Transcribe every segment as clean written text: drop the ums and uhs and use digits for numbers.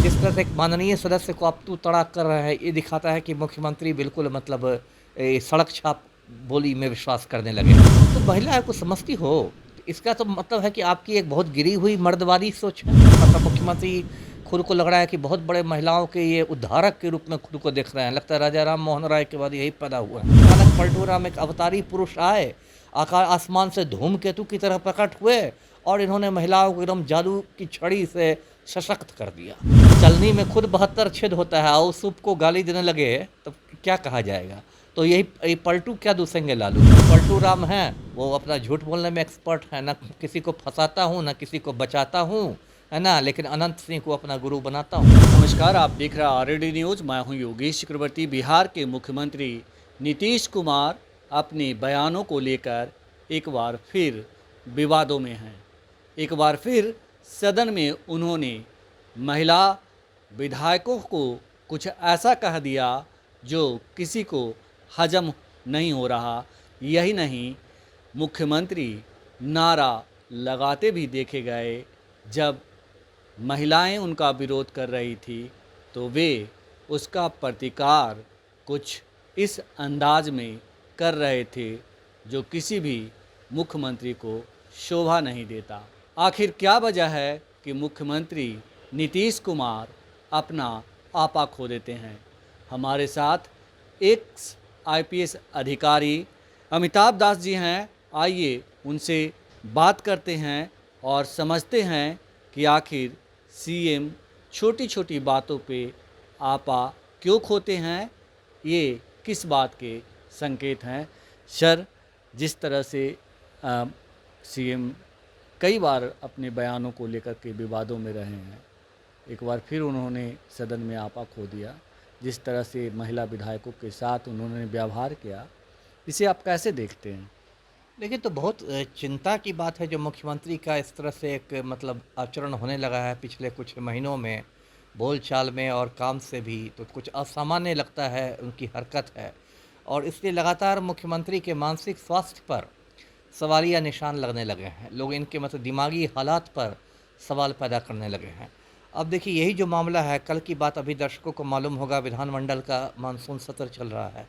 जिस तरह से एक माननीय सदस्य को आप तू तड़ाक कर रहे हैं, ये दिखाता है कि मुख्यमंत्री बिल्कुल मतलब सड़क छाप बोली में विश्वास करने लगे। तो महिलाएं को समझती हो, तो इसका तो मतलब है कि आपकी एक बहुत गिरी हुई मर्दवादी सोच है। मतलब मुख्यमंत्री खुद को लग रहा है कि बहुत बड़े महिलाओं के ये उद्धारक के रूप में खुद को देख रहे हैं। लगता है राजा राम मोहन राय के बाद यही पैदा हुआ है। अचानक पलटू राम एक अवतारी पुरुष आए, आकाश आसमान से धूमकेतु की तरह प्रकट हुए और इन्होंने महिलाओं को एकदम जादू की छड़ी से सशक्त कर दिया। चलनी में खुद 72 छेद होता है और सूप को गाली देने लगे तो क्या कहा जाएगा। तो यही पलटू क्या दूसेंगे लालू। पलटू राम हैं, वो अपना झूठ बोलने में एक्सपर्ट है, ना किसी को फंसाता हूँ ना किसी को बचाता हूँ, है ना, लेकिन अनंत सिंह को अपना गुरु बनाता हूँ। नमस्कार, आप देख रहे हैं आरडी न्यूज़। मैं हूं योगेश चक्रवर्ती। बिहार के मुख्यमंत्री नीतीश कुमार अपने बयानों को लेकर एक बार फिर विवादों में हैं। एक बार फिर सदन में उन्होंने महिला विधायकों को कुछ ऐसा कह दिया जो किसी को हजम नहीं हो रहा। यही नहीं, मुख्यमंत्री नारा लगाते भी देखे गए। जब महिलाएं उनका विरोध कर रही थी तो वे उसका प्रतिकार कुछ इस अंदाज में कर रहे थे जो किसी भी मुख्यमंत्री को शोभा नहीं देता। आखिर क्या वजह है कि मुख्यमंत्री नीतीश कुमार अपना आपा खो देते हैं? हमारे साथ एक आईपीएस अधिकारी अमिताभ दास जी हैं। आइए उनसे बात करते हैं और समझते हैं कि आखिर सीएम छोटी छोटी बातों पे आपा क्यों खोते हैं, ये किस बात के संकेत हैं। सर, जिस तरह से सीएम कई बार अपने बयानों को लेकर के विवादों में रहे हैं, एक बार फिर उन्होंने सदन में आपा खो दिया। जिस तरह से महिला विधायकों के साथ उन्होंने व्यवहार किया, इसे आप कैसे देखते हैं? देखिए, तो बहुत चिंता की बात है जो मुख्यमंत्री का इस तरह से एक मतलब आचरण होने लगा है पिछले कुछ महीनों में, बोलचाल में और काम से भी। तो कुछ असामान्य लगता है उनकी हरकत है और इसलिए लगातार मुख्यमंत्री के मानसिक स्वास्थ्य पर सवालिया निशान लगने लगे हैं। लोग इनके मतलब दिमागी हालात पर सवाल पैदा करने लगे हैं। अब देखिए, यही जो मामला है, कल की बात अभी दर्शकों को मालूम होगा, विधानमंडल का मानसून सत्र चल रहा है।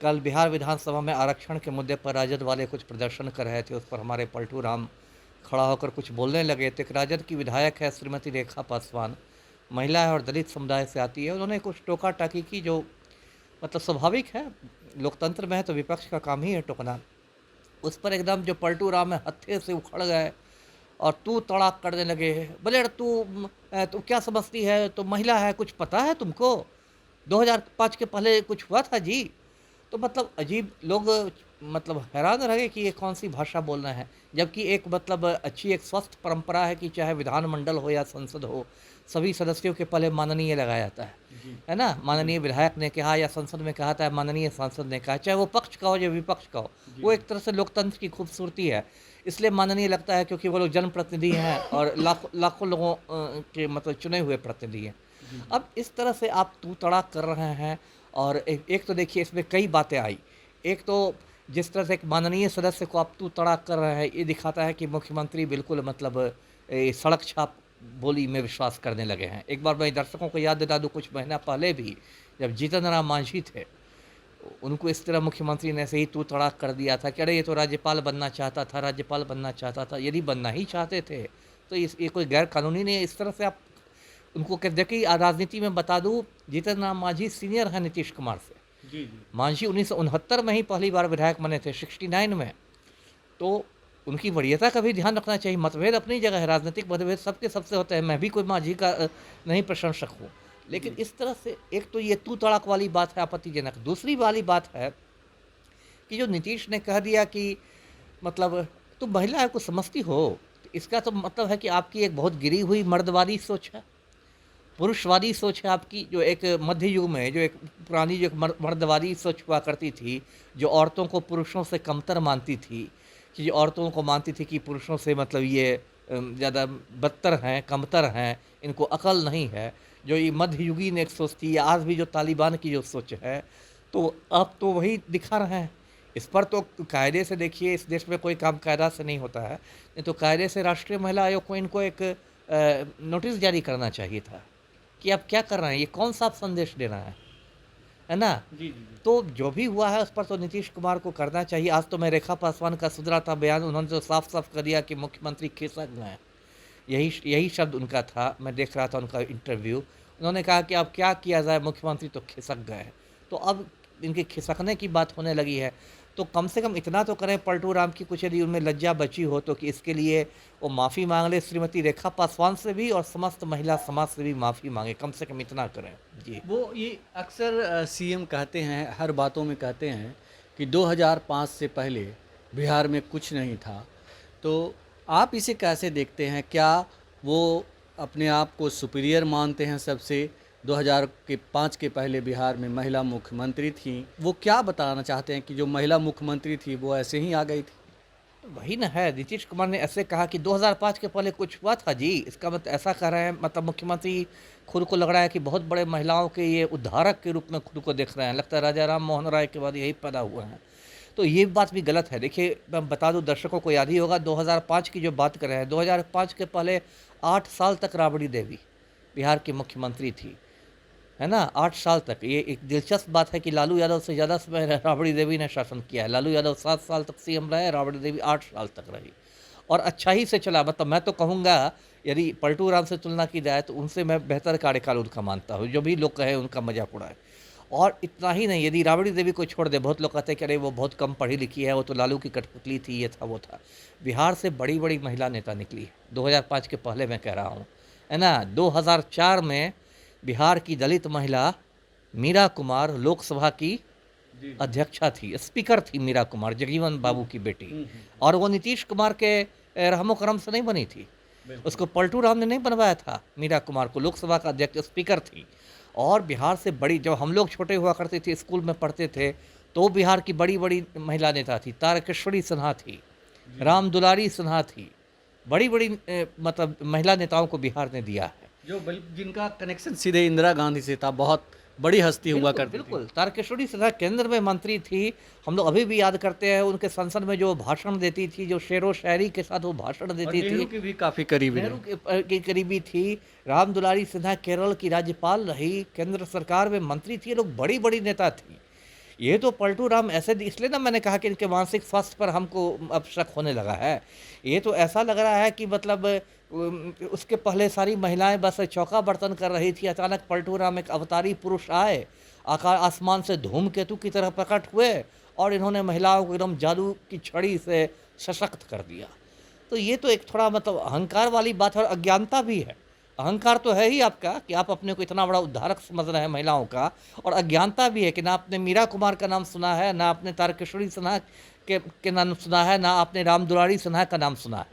कल बिहार विधानसभा में आरक्षण के मुद्दे पर राजद वाले कुछ प्रदर्शन कर रहे थे। उस पर हमारे पलटू राम खड़ा होकर कुछ बोलने लगे। तो एक राजद की विधायक है श्रीमती रेखा पासवान, महिला है और दलित समुदाय से आती है। उन्होंने कुछ टोका टाकी की जो मतलब स्वाभाविक है, लोकतंत्र में है तो विपक्ष का काम ही है टोकना। उस पर एकदम जो पलटू राम है हत्थे से उखड़ गए और तू तड़ाक करने लगे। बोले तू क्या समझती है, तो महिला है, कुछ पता है तुमको? 2005 के पहले कुछ हुआ था जी? तो मतलब अजीब लोग मतलब हैरान रह गए कि ये कौन सी भाषा बोल रहे हैं। जबकि एक मतलब अच्छी एक स्वस्थ परंपरा है कि चाहे विधानमंडल हो या संसद हो, सभी सदस्यों के पहले माननीय लगाया जाता है ना। माननीय विधायक ने कहा या संसद में कहा था, माननीय सांसद ने कहा, चाहे वो पक्ष का हो या विपक्ष का हो, वो एक तरह से लोकतंत्र की खूबसूरती है। इसलिए माननीय लगता है क्योंकि वो लोग जनप्रतिनिधि हैं और लाखों लोगों के मतलब चुने हुए प्रतिनिधि हैं। अब इस तरह से आप तू तड़ाक कर रहे हैं और एक तो देखिए इसमें कई बातें आई। एक तो जिस तरह से एक माननीय सदस्य को आप तू तड़ाक कर रहे हैं, ये दिखाता है कि मुख्यमंत्री बिल्कुल मतलब सड़क छाप बोली में विश्वास करने लगे हैं। एक बार मैं दर्शकों को याद दिला दूँ, कुछ महीना पहले भी जब जीतन राम मांझी थे, उनको इस तरह मुख्यमंत्री ने ऐसे ही तू तड़ाक कर दिया था कि अरे ये तो राज्यपाल बनना चाहता था, राज्यपाल बनना चाहता था। यदि बनना ही चाहते थे तो ये कोई गैर कानूनी नहीं है। इस तरह से आप उनको कह देखिए, राजनीति में बता दूं, जीतन राम मांझी सीनियर है नीतीश कुमार से। जी। मांझी 1969 में ही पहली बार विधायक बने थे, 69 में। तो उनकी वरीयता का भी ध्यान रखना चाहिए। मतभेद अपनी जगह है, राजनीतिक मतभेद सबके सबसे होते हैं। मैं भी कोई मांझी का नहीं प्रशंसक हूँ, लेकिन इस तरह से एक तो ये तू तड़ाक वाली बात है आपत्तिजनक। दूसरी वाली बात है कि जो नीतीश ने कह दिया कि मतलब तुम महिलाओं को समझती हो, तो इसका तो मतलब है कि आपकी एक बहुत गिरी हुई मर्दवादी सोच है, पुरुषवादी सोच है आपकी। जो एक मध्य युग में जो एक पुरानी जो एक मर्दवादी सोच हुआ करती थी, जो औरतों को पुरुषों से कमतर मानती थी, कि जो औरतों को मानती थी कि पुरुषों से मतलब ये ज़्यादा बदतर हैं, कमतर हैं, इनको अकल नहीं है। जो ये मध्ययुगीन एक सोच थी, या आज भी जो तालिबान की जो सोच है, तो अब तो वही दिखा रहे हैं। इस पर तो कायदे से देखिए, इस देश में कोई काम कायदा से नहीं होता है, नहीं तो कायदे से राष्ट्रीय महिला आयोग को इनको एक नोटिस जारी करना चाहिए था। कि आप क्या कर रहे हैं, ये कौन सा आप संदेश दे रहे हैं, है ना? जी, जी, जी। तो जो भी हुआ है उस पर तो नीतीश कुमार को करना चाहिए। आज तो मैं रेखा पासवान का सुधरा था बयान, उन्होंने तो साफ-साफ कर दिया कि मुख्यमंत्री खिसक गए हैं। यही यही शब्द उनका था, मैं देख रहा था उनका इंटरव्यू। उन्होंने कहा कि अब क्या किया जाए, मुख्यमंत्री तो खिसक गए हैं। तो अब इनके खिसकने की बात होने लगी है, तो कम से कम इतना तो करें पलटू राम की कुछ यदि उनमें लज्जा बची हो तो कि इसके लिए वो माफ़ी माँग लें श्रीमती रेखा पासवान से भी और समस्त महिला समाज से भी माफ़ी माँगे, कम से कम इतना करें। जी। वो ये अक्सर सीएम कहते हैं, हर बातों में कहते हैं कि 2005 से पहले बिहार में कुछ नहीं था। तो आप इसे कैसे देखते हैं? क्या वो अपने आप को सुपीरियर मानते हैं सबसे? 2005 के पहले बिहार में महिला मुख्यमंत्री थीं। वो क्या बताना चाहते हैं कि जो महिला मुख्यमंत्री थी वो ऐसे ही आ गई थी? तो वही ना है, नीतीश कुमार ने ऐसे कहा कि 2005 के पहले कुछ हुआ था जी, इसका मतलब ऐसा कह रहे हैं, मतलब मुख्यमंत्री खुद को लग रहा है कि बहुत बड़े महिलाओं के ये उद्धारक के रूप में खुद को देख रहे हैं, लगता है राजा राम मोहन राय के बाद यही पैदा हुए हैं। तो ये बात भी गलत है। देखिए, मैं बता दूं, दर्शकों को याद ही होगा 2005 की जो बात कर रहे हैं, 2005 के पहले 8 साल तक राबड़ी देवी बिहार की मुख्यमंत्री थी, है ना? 8 साल तक। ये एक दिलचस्प बात है कि लालू यादव से ज़्यादा समय राबड़ी देवी ने शासन किया है। लालू यादव 7 साल तक सीएम रहे, राबड़ी देवी 8 साल तक रही और अच्छा ही से चला। मतलब मैं तो कहूँगा, यदि पलटू राम से तुलना की जाए तो उनसे मैं बेहतर कार्यकाल उनका मानता हूँ। जो भी लोग कहें उनका मजाक उड़ाए। और इतना ही नहीं, यदि राबड़ी देवी को छोड़ दे, बहुत लोग कहते हैं कि अरे वो बहुत कम पढ़ी लिखी है, वो तो लालू की कठपुतली थी, ये था वो था। बिहार से बड़ी-बड़ी महिला नेता निकली है, 2005 के पहले मैं कह रहा हूँ, है ना? 2004 में बिहार की दलित महिला मीरा कुमार लोकसभा की जी। अध्यक्षा थी, स्पीकर थी मीरा कुमार, जगजीवन बाबू की बेटी। हुँ, और वो नीतीश कुमार के रहमो करम से नहीं बनी थी। बिल्कुल। उसको पलटू राम ने नहीं बनवाया था, मीरा कुमार को लोकसभा का अध्यक्ष, स्पीकर थी। और बिहार से बड़ी, जब हम लोग छोटे हुआ करते थे, स्कूल में पढ़ते थे, तो बिहार की बड़ी-बड़ी महिला नेता थी। तारकेश्वरी सिन्हा थी, राम दुलारी सिन्हा थी। बड़ी-बड़ी मतलब महिला नेताओं को बिहार ने दिया है। जिनका कनेक्शन सीधे इंदिरा गांधी से था, बहुत बड़ी हस्ती हुआ बिल्कुल, करती थी। बिल्कुल। तारकेश्वरी सिन्हा केंद्र में मंत्री थी। हम लोग अभी भी याद करते हैं उनके संसद में जो भाषण देती थी, जो शेरो-शायरी के साथ वो भाषण और देती नेहरू थी। की भी काफ़ी करीबी नेहरू रही। के करीबी थी। राम दुलारी सिन्हा केरल की राज्यपाल रही, केंद्र सरकार में मंत्री थी। ये लोग बड़ी-बड़ी नेता थी। ये तो पलटू राम ऐसे इसलिए ना मैंने कहा कि इनके मानसिक स्वास्थ्य पर हमको अब शक होने लगा है। ये तो ऐसा लग रहा है कि मतलब उसके पहले सारी महिलाएं बस चौका बर्तन कर रही थी, अचानक पलटू राम एक अवतारी पुरुष आए, आसमान से धूमकेतु की तरह प्रकट हुए और इन्होंने महिलाओं को एकदम जादू की छड़ी से सशक्त कर दिया। तो ये तो एक थोड़ा मतलब अहंकार वाली बात है और अज्ञानता भी है। अहंकार तो है ही आपका कि आप अपने को इतना बड़ा उद्धारक समझ रहे हैं महिलाओं का, और अज्ञानता भी है कि ना आपने मीरा कुमार का नाम सुना है, ना आपने तारकेश्वरी सिन्हा के नाम सुना है, ना आपने राम दुलारी सिन्हा का नाम सुना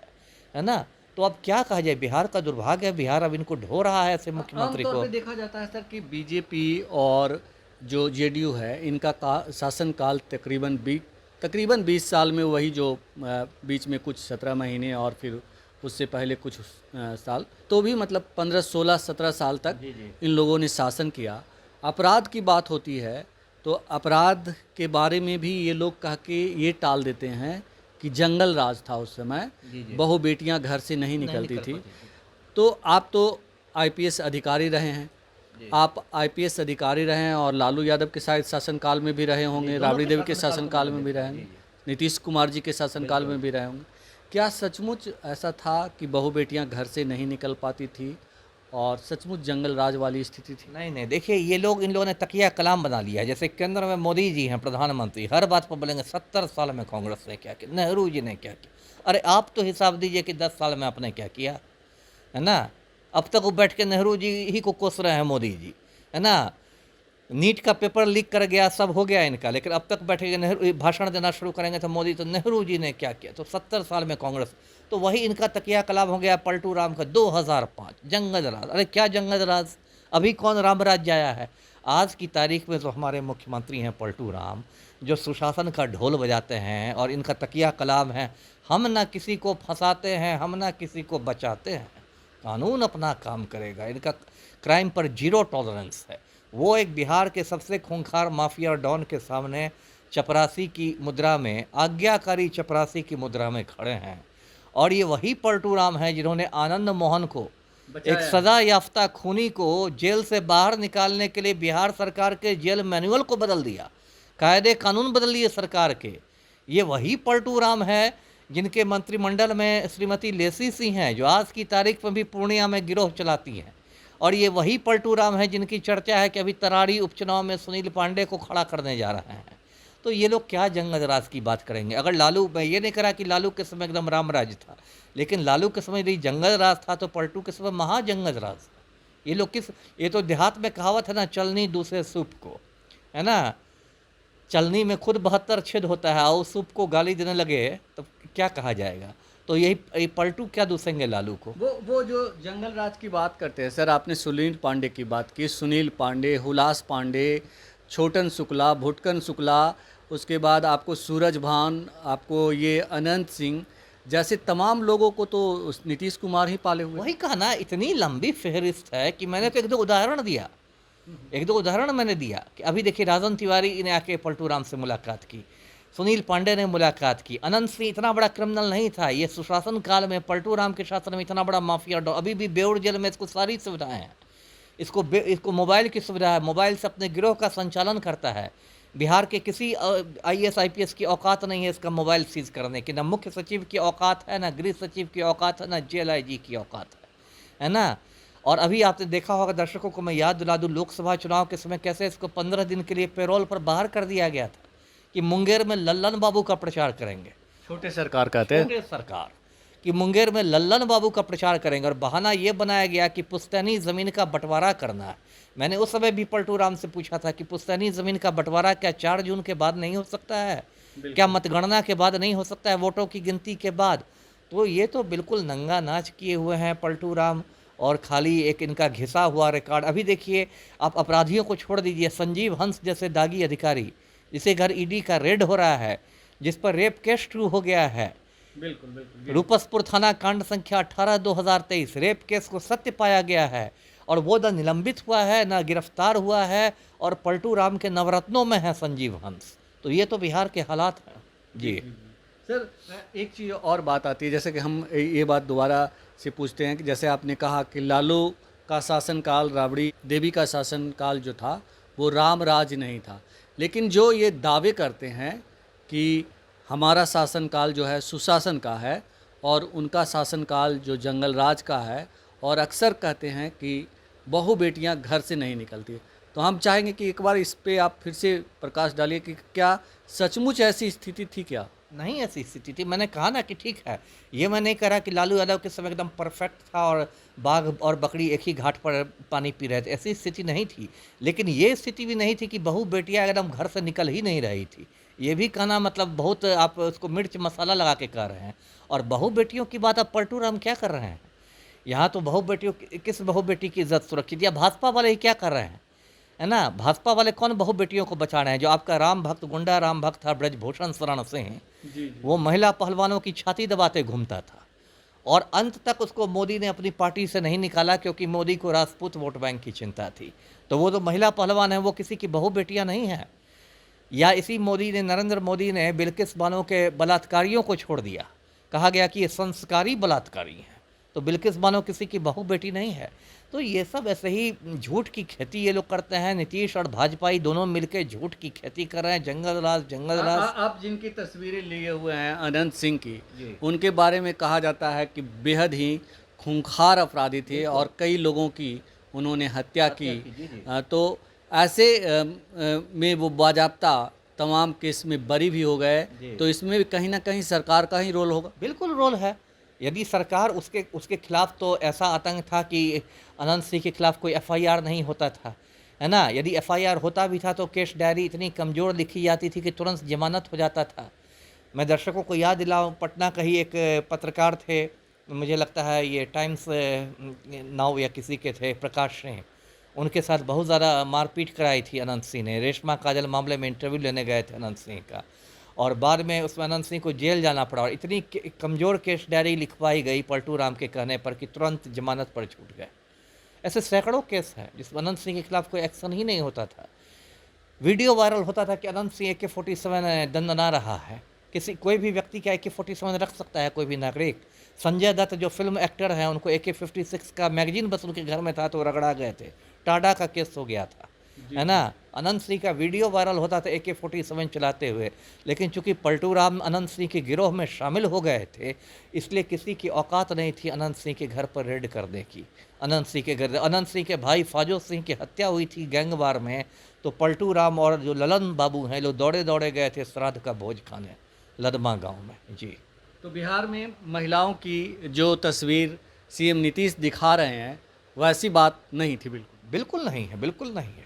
है ना? तो अब क्या कहा जाए, बिहार का दुर्भाग्य है, बिहार अब इनको ढो रहा है ऐसे मुख्यमंत्री आमतौर को। पे देखा जाता है सर कि बीजेपी और जो जेडीयू है, इनका शासनकाल तकरीबन 20 साल में, वही जो बीच में कुछ 17 महीने और फिर उससे पहले कुछ साल, तो भी मतलब 15, 16, 17 साल तक जी, जी। इन लोगों ने शासन किया। अपराध की बात होती है तो अपराध के बारे में भी ये लोग कह के ये टाल देते हैं कि जंगल राज था उस समय, जी, जी। बहु बेटियां घर से नहीं निकलती निकल थी। पाती थी। तो आप तो आईपीएस अधिकारी रहे हैं, जी। आप आईपीएस अधिकारी रहे हैं और लालू यादव के शायद शासनकाल में भी रहे होंगे, दोनों राबड़ी के देवी के शासनकाल शासनकाल में में भी रहे रहे हैं। होंगे, जी, जी। नीतीश कुमार जी के शासनकाल में भी रहे होंगे। क्या सचमुच ऐसा था कि बहु बेटियां घर से नहीं निकल पाती थी और सचमुच जंगल राज वाली स्थिति थी? नहीं, नहीं, देखिए, ये लोग, इन लोगों ने तकिया कलाम बना लिया है। जैसे केंद्र में मोदी जी हैं प्रधानमंत्री, हर बात पर बोलेंगे 70 साल में कांग्रेस ने क्या किया, नेहरू जी ने क्या किया। अरे आप तो हिसाब दीजिए कि 10 साल में आपने क्या किया, है ना? अब तक वो बैठ के नेहरू जी ही को कोस रहे हैं मोदी जी, है ना? नीट का पेपर लीक कर गया, सब हो गया इनका, लेकिन अब तक बैठेंगे, नेहरू भाषण देना शुरू करेंगे तो मोदी, तो नेहरू जी ने क्या किया। तो 70 साल में कांग्रेस, तो वही इनका तकिया कलाम हो गया पलटू राम का 2005 जंगल राज। अरे क्या जंगल राज, अभी कौन राम राज्य आया है? आज की तारीख में तो हमारे मुख्यमंत्री हैं पलटू राम, जो सुशासन का ढोल बजाते हैं, और इनका तकिया कलाम है, हम ना किसी को फंसाते हैं, हम ना किसी को बचाते हैं, कानून अपना काम करेगा। इनका क्राइम पर जीरो टॉलरेंस है। वो एक बिहार के सबसे खूंखार माफिया डॉन के सामने चपरासी की मुद्रा में, आज्ञाकारी चपरासी की मुद्रा में खड़े हैं। और ये वही पलटू राम हैं जिन्होंने आनंद मोहन को एक सजा याफ्ता खूनी को जेल से बाहर निकालने के लिए बिहार सरकार के जेल मैनुअल को बदल दिया, कायदे कानून बदल दिए सरकार के। ये वही पलटू राम है जिनके मंत्रिमंडल में श्रीमती लेसी सिंह हैं, जो आज की तारीख में भी पूर्णिया में गिरोह चलाती हैं। और ये वही पलटू राम है जिनकी चर्चा है कि अभी तरारी उपचुनाव में सुनील पांडे को खड़ा करने जा रहे हैं। तो ये लोग क्या जंगल राज की बात करेंगे? अगर लालू, मैं ये नहीं करा कि लालू के समय एकदम राम राज था, लेकिन लालू के समय यदि जंगल राज था तो पलटू के समय महाजंगल राज था। ये लोग किस, ये तो देहात में कहावत है ना, चलनी दूसरे सूप को, है ना, चलनी में खुद 72 छेद होता है और सूप को गाली देने लगे तो क्या कहा जाएगा? तो यही पलटू क्या दूसेंगे लालू को? वो जो जंगल राज की बात करते हैं सर, आपने सुनील पांडे की बात की, सुनील पांडे, हुलास पांडे, छोटन शुक्ला, भुटकन शुक्ला, उसके बाद आपको सूरज भान, आपको ये अनंत सिंह जैसे तमाम लोगों को तो नीतीश कुमार ही पाले हुए। वही कहा ना, इतनी लंबी फहरिस्त है कि मैंने तो एक दो उदाहरण दिया, एक दो उदाहरण मैंने दिया कि अभी देखिए राजन तिवारी ने आके पलटू राम से मुलाकात की, सुनील पांडे ने मुलाकात की, अनंत सिंह इतना बड़ा क्रिमिनल नहीं था, ये सुशासन काल में पलटू राम के शासन में इतना बड़ा माफिया अभी भी बेउर जेल में इसको सारी सुविधाएं हैं, इसको मोबाइल की सुविधा है, मोबाइल से अपने गिरोह का संचालन करता है। बिहार के किसी IAS IPS की औकात नहीं है इसका मोबाइल सीज करने की, ना मुख्य सचिव की औकात है, ना गृह सचिव की औकात है, ना जेल IG की औकात है ना। और अभी आपने देखा होगा, दर्शकों को मैं याद दिला दूं, लोकसभा चुनाव के समय कैसे इसको 15 दिन के लिए पेरोल पर बाहर कर दिया गया था कि मुंगेर में लल्लन बाबू का प्रचार करेंगे। छोटे सरकार कहते हैं, छोटे सरकार कि मुंगेर में लल्लन बाबू का प्रचार करेंगे, और बहाना ये बनाया गया कि पुश्तैनी ज़मीन का बंटवारा करना है। मैंने उस समय भी पलटू राम से पूछा था कि पुश्तैनी ज़मीन का बंटवारा क्या 4 जून के बाद नहीं हो सकता है? क्या मतगणना के बाद नहीं हो सकता है, वोटों की गिनती के बाद? तो ये तो बिल्कुल नंगा नाच किए हुए हैं पलटू राम, और खाली एक इनका घिसा हुआ रिकॉर्ड। अभी देखिए, आप अपराधियों को छोड़ दीजिए, संजीव हंस जैसे दागी अधिकारी जिसे घर ED का रेड हो रहा है, जिस पर रेप केस शुरू हो गया है, बिल्कुल रूपसपुर थाना कांड संख्या 18/2023 रेप केस को सत्य पाया गया है, और वो न निलंबित हुआ है, न गिरफ्तार हुआ है, और पलटू राम के नवरत्नों में है संजीव हंस। तो ये तो बिहार के हालात हैं जी। सर, एक चीज़ और बात आती है, जैसे कि हम ये बात दोबारा से पूछते हैं कि जैसे आपने कहा कि लालू का शासनकाल, राबड़ी देवी का शासनकाल जो था वो राम राज नहीं था, लेकिन जो ये दावे करते हैं कि हमारा शासनकाल जो है सुशासन का है और उनका शासनकाल जो जंगल राज का है, और अक्सर कहते हैं कि बहू बेटियां घर से नहीं निकलती, तो हम चाहेंगे कि एक बार इस पे आप फिर से प्रकाश डालिए कि क्या सचमुच ऐसी स्थिति थी क्या? नहीं ऐसी स्थिति थी, मैंने कहा ना कि ठीक है, ये मैं नहीं करा कि लालू यादव के समय एकदम परफेक्ट था और बाघ और बकरी एक ही घाट पर पानी पी रहे थे, ऐसी स्थिति नहीं थी। लेकिन ये स्थिति भी नहीं थी कि बहू बेटियां एकदम घर से निकल ही नहीं रही थी। ये भी कहना मतलब बहुत आप उसको मिर्च मसाला लगा के कह रहे हैं। और बहू बेटियों की बात आप पलटू राम क्या कर रहे हैं? यहाँ तो बहू बेटियों किस बहू बेटी की इज्जत सुरक्षित, या भाजपा वाले ही क्या कर रहे हैं, है ना? भाजपा वाले कौन बहू बेटियों को बचा रहे हैं? जो आपका राम भक्त, गुंडा राम भक्त था ब्रजभूषण शरण सिंह, वो महिला पहलवानों की छाती दबाते घूमता था, और अंत तक उसको मोदी ने अपनी पार्टी से नहीं निकाला क्योंकि मोदी को राजपूत वोट बैंक की चिंता थी। तो वो जो महिला पहलवान है वो किसी की बहू बेटियां नहीं है। या इसी मोदी ने, नरेंद्र मोदी ने बिल्किस बानो के बलात्कारियों को छोड़ दिया, कहा गया कि ये संस्कारी बलात्कारी हैं, तो बिल्किस बानो किसी की बहू बेटी नहीं है। तो ये सब ऐसे ही झूठ की खेती ये लोग करते हैं। नीतीश और भाजपाई दोनों मिलकर झूठ की खेती कर रहे हैं, जंगल राज। आप जिनकी तस्वीरें लिए हुए हैं अनंत सिंह की, उनके बारे में कहा जाता है कि बेहद ही खूंखार अपराधी थे और कई लोगों की उन्होंने हत्या की। तो ऐसे में वो बाजाप्ता तमाम केस में बरी भी हो गए, तो इसमें भी कहीं ना कहीं सरकार का ही रोल होगा। बिल्कुल रोल है। यदि सरकार उसके खिलाफ, तो ऐसा आतंक था कि अनंत सिंह के खिलाफ कोई FIR नहीं होता था, है ना? यदि FIR होता भी था तो केस डायरी इतनी कमज़ोर लिखी जाती थी कि तुरंत जमानत हो जाता था। मैं दर्शकों को याद दिलाऊं, पटना का ही एक पत्रकार थे, मुझे लगता है ये टाइम्स नाउ या किसी के थे, प्रकाश सिंह, उनके साथ बहुत ज़्यादा मारपीट कराई थी अनंत सिंह ने। रेशमा काजल मामले में इंटरव्यू लेने गए थे अनंत सिंह का, और बाद में उसमें अनंत सिंह को जेल जाना पड़ा, और इतनी कमज़ोर केस डायरी लिखवाई गई पलटू राम के कहने पर कि तुरंत जमानत पर छूट गए। ऐसे सैकड़ों केस हैं जिसमें अनंत सिंह के खिलाफ कोई एक्शन ही नहीं होता था। वीडियो वायरल होता था कि अनंत सिंह AK-47 दंडना रहा है। कोई भी व्यक्ति क्या AK-47 रख सकता है? कोई भी नागरिक? संजय दत्त जो फिल्म एक्टर हैं उनको AK-56 का मैगजीन बस उनके घर में था तो रगड़ा गए थे, टाडा का केस हो गया था, है ना। अनंत सिंह का वीडियो वायरल होता था AK-47 चलाते हुए, लेकिन चूंकि पलटू राम अनंत सिंह के गिरोह में शामिल हो गए थे, इसलिए किसी की औकात नहीं थी अनंत सिंह के घर पर रेड करने की। अनंत सिंह के भाई फाजो सिंह की हत्या हुई थी गैंगवार में, तो पलटू राम और जो ललन बाबू हैं लोग दौड़े दौड़े गए थे श्राद्ध का भोज खाने लदमा गांव में। जी तो बिहार में महिलाओं की जो तस्वीर सीएम नीतीश दिखा रहे हैं वैसी बात नहीं थी बिल्कुल। बिल्कुल नहीं है, बिल्कुल नहीं है।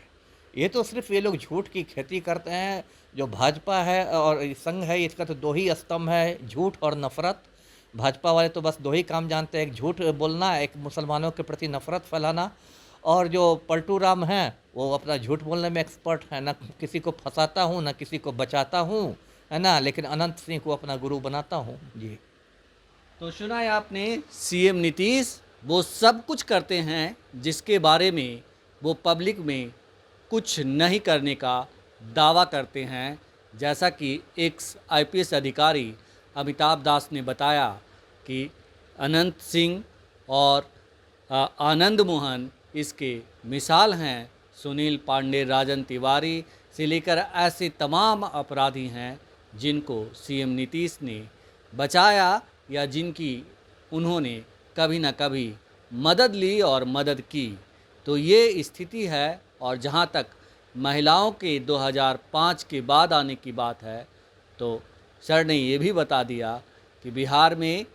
ये तो सिर्फ ये लोग झूठ की खेती करते हैं। जो भाजपा है और ये संघ है, इसका तो दो ही स्तंभ है, झूठ और नफरत। भाजपा वाले तो बस दो ही काम जानते हैं, एक झूठ बोलना, एक मुसलमानों के प्रति नफरत फैलाना। और जो पलटू राम हैं वो अपना झूठ बोलने में एक्सपर्ट है, ना किसी को फंसाता हूँ ना किसी को बचाता हूँ, है ना, लेकिन अनंत सिंह को अपना गुरु बनाता हूँ। जी तो सुना है आपने, सीएम नीतीश वो सब कुछ करते हैं जिसके बारे में वो पब्लिक में कुछ नहीं करने का दावा करते हैं। जैसा कि एक IPS अधिकारी अमिताभ दास ने बताया कि अनंत सिंह और आनंद मोहन इसके मिसाल हैं। सुनील पांडे, राजन तिवारी से लेकर ऐसे तमाम अपराधी हैं जिनको सीएम नीतीश ने बचाया या जिनकी उन्होंने कभी ना कभी मदद ली और मदद की। तो ये स्थिति है। और जहाँ तक महिलाओं के 2005 के बाद आने की बात है, तो सर ने ये भी बता दिया कि बिहार में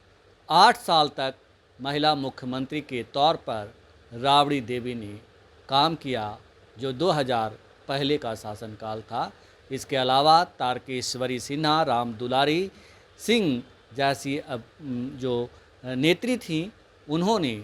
8 साल तक महिला मुख्यमंत्री के तौर पर राबड़ी देवी ने काम किया, जो 2000 पहले का शासनकाल था। इसके अलावा तारकेश्वरी सिन्हा, राम दुलारी सिंह जैसी जो नेत्री थीं, उन्होंने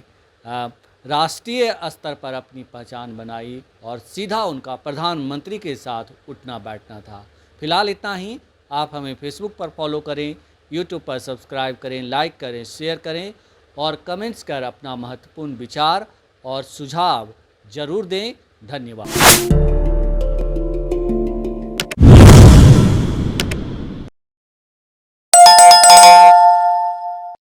राष्ट्रीय स्तर पर अपनी पहचान बनाई और सीधा उनका प्रधानमंत्री के साथ उठना बैठना था। फिलहाल इतना ही। आप हमें फेसबुक पर फॉलो करें, यूट्यूब पर सब्सक्राइब करें, लाइक करें, शेयर करें और कमेंट्स कर अपना महत्वपूर्ण विचार और सुझाव ज़रूर दें। धन्यवाद।